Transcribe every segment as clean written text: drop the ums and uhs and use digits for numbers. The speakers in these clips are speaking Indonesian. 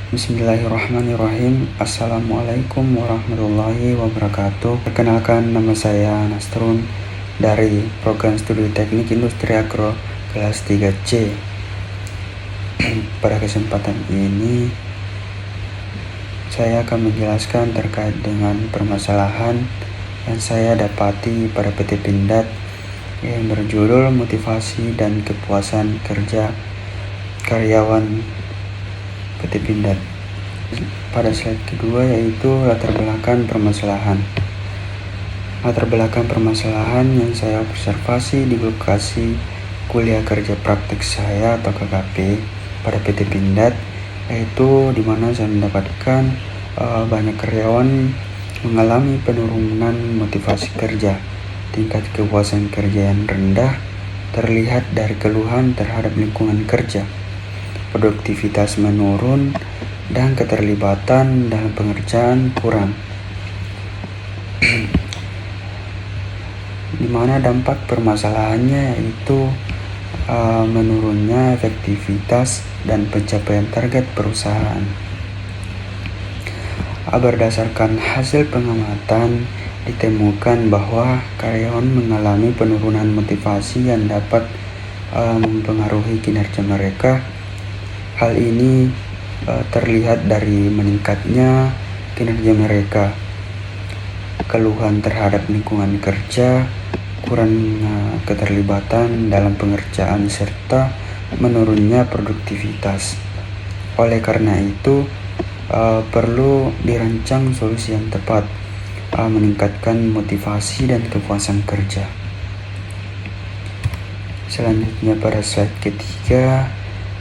Bismillahirrahmanirrahim. Assalamualaikum warahmatullahi wabarakatuh. Perkenalkan, nama saya Nasrun dari Program Studi Teknik Industri Agro kelas 3C. Pada kesempatan ini saya akan menjelaskan terkait dengan permasalahan yang saya dapati pada PT Pindad yang berjudul motivasi dan kepuasan kerja karyawan PT Pindad. Pada slide kedua yaitu latar belakang permasalahan. Latar belakang permasalahan yang saya observasi di lokasi kuliah kerja praktik saya atau KKP pada PT Pindad, yaitu di mana saya mendapatkan banyak karyawan mengalami penurunan motivasi kerja. Tingkat kepuasan kerja yang rendah terlihat dari keluhan terhadap lingkungan kerja. Produktivitas menurun dan keterlibatan dalam pengerjaan kurang. Di mana dampak permasalahannya yaitu menurunnya efektivitas dan pencapaian target perusahaan. Berdasarkan hasil pengamatan, ditemukan bahwa karyawan mengalami penurunan motivasi yang dapat mempengaruhi kinerja mereka. Hal ini terlihat dari meningkatnya kinerja mereka, keluhan terhadap lingkungan kerja, kurangnya keterlibatan dalam pengerjaan, serta menurunnya produktivitas. Oleh karena itu, perlu dirancang solusi yang tepat, meningkatkan motivasi dan kepuasan kerja. Selanjutnya pada slide ketiga,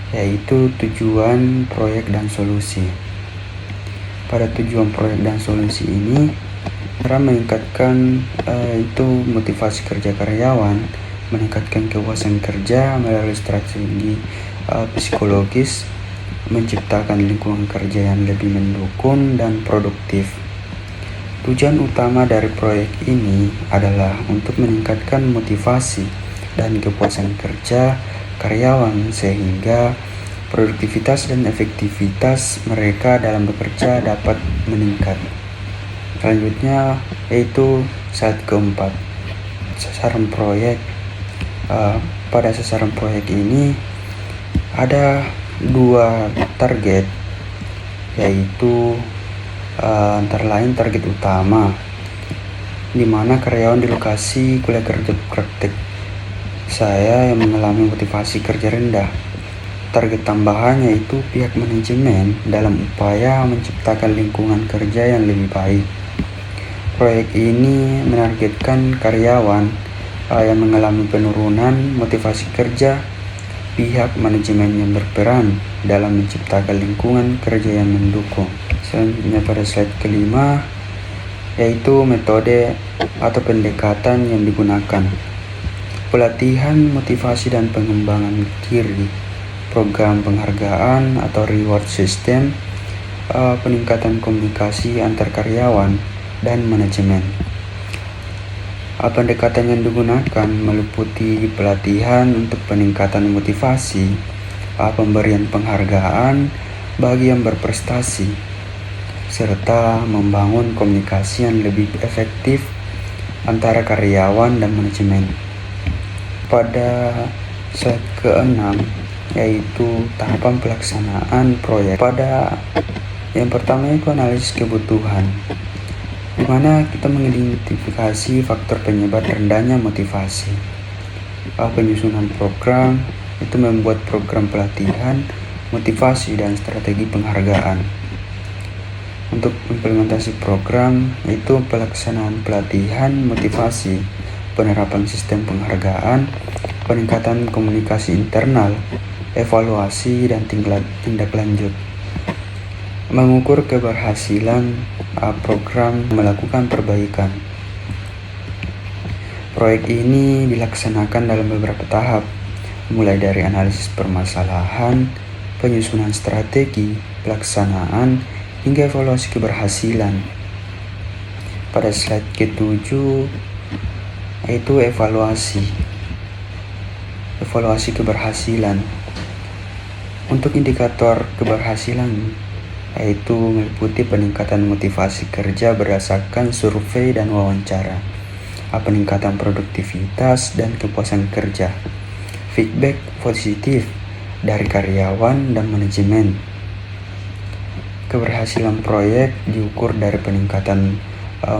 yaitu tujuan proyek dan solusi. Pada tujuan proyek dan solusi ini, cara meningkatkan itu motivasi kerja karyawan, meningkatkan kepuasan kerja melalui strategi psikologis, menciptakan lingkungan kerja yang lebih mendukung dan produktif. Tujuan utama dari proyek ini adalah untuk meningkatkan motivasi dan kepuasan kerja karyawan sehingga produktivitas dan efektivitas mereka dalam bekerja dapat meningkat. Selanjutnya yaitu slide keempat, sasaran proyek. Pada sasaran proyek ini ada dua target, yaitu antara lain target utama, di mana karyawan di lokasi kuliah kerja praktik saya yang mengalami motivasi kerja rendah. Target tambahan yaitu pihak manajemen dalam upaya menciptakan lingkungan kerja yang lebih baik. Proyek ini menargetkan karyawan yang mengalami penurunan motivasi kerja, pihak manajemen yang berperan dalam menciptakan lingkungan kerja yang mendukung. Selanjutnya pada slide kelima, yaitu metode atau pendekatan yang digunakan. Pelatihan, motivasi, dan pengembangan diri, program penghargaan atau reward system, peningkatan komunikasi antar karyawan dan manajemen. Pendekatan yang digunakan meliputi pelatihan untuk peningkatan motivasi, pemberian penghargaan bagi yang berprestasi, serta membangun komunikasi yang lebih efektif antara karyawan dan manajemen. Pada slide ke-6, yaitu tahapan pelaksanaan proyek. Pada yang pertama itu analisis kebutuhan, di mana kita mengidentifikasi faktor penyebab rendahnya motivasi. Penyusunan program itu membuat program pelatihan, motivasi, dan strategi penghargaan. Untuk implementasi program yaitu pelaksanaan pelatihan, motivasi, penerapan sistem penghargaan, peningkatan komunikasi internal, evaluasi, dan tindak lanjut. Mengukur keberhasilan program, melakukan perbaikan. Proyek ini dilaksanakan dalam beberapa tahap, mulai dari analisis permasalahan, penyusunan strategi, pelaksanaan, hingga evaluasi keberhasilan. Pada slide ke-7 yaitu evaluasi keberhasilan. Untuk indikator keberhasilan yaitu meliputi peningkatan motivasi kerja berdasarkan survei dan wawancara, peningkatan produktivitas dan kepuasan kerja, feedback positif dari karyawan dan manajemen. Keberhasilan proyek diukur dari peningkatan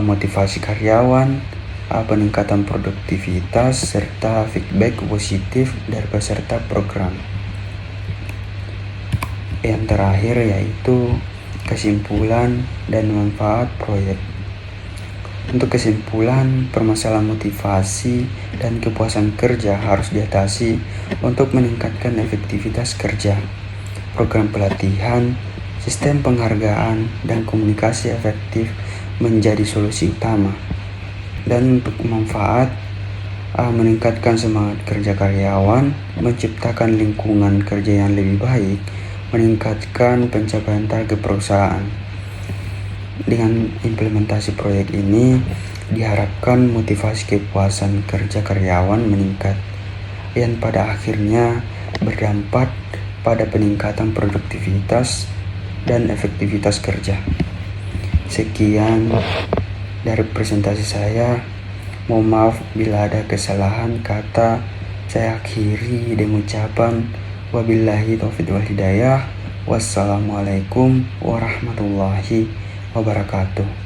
motivasi karyawan, peningkatan produktivitas, serta feedback positif dari peserta program. Yang terakhir yaitu kesimpulan dan manfaat proyek. Untuk kesimpulan, permasalahan motivasi dan kepuasan kerja harus diatasi untuk meningkatkan efektivitas kerja. Program pelatihan, sistem penghargaan, dan komunikasi efektif menjadi solusi utama. Dan untuk manfaat, meningkatkan semangat kerja karyawan, menciptakan lingkungan kerja yang lebih baik, meningkatkan pencapaian target perusahaan. Dengan implementasi proyek ini, diharapkan motivasi kepuasan kerja karyawan meningkat, yang pada akhirnya berdampak pada peningkatan produktivitas dan efektivitas kerja. Sekian dari presentasi saya. Mohon maaf bila ada kesalahan kata. Saya akhiri dengan ucapan wabillahi taufiq wal hidayah. Wassalamualaikum warahmatullahi wabarakatuh.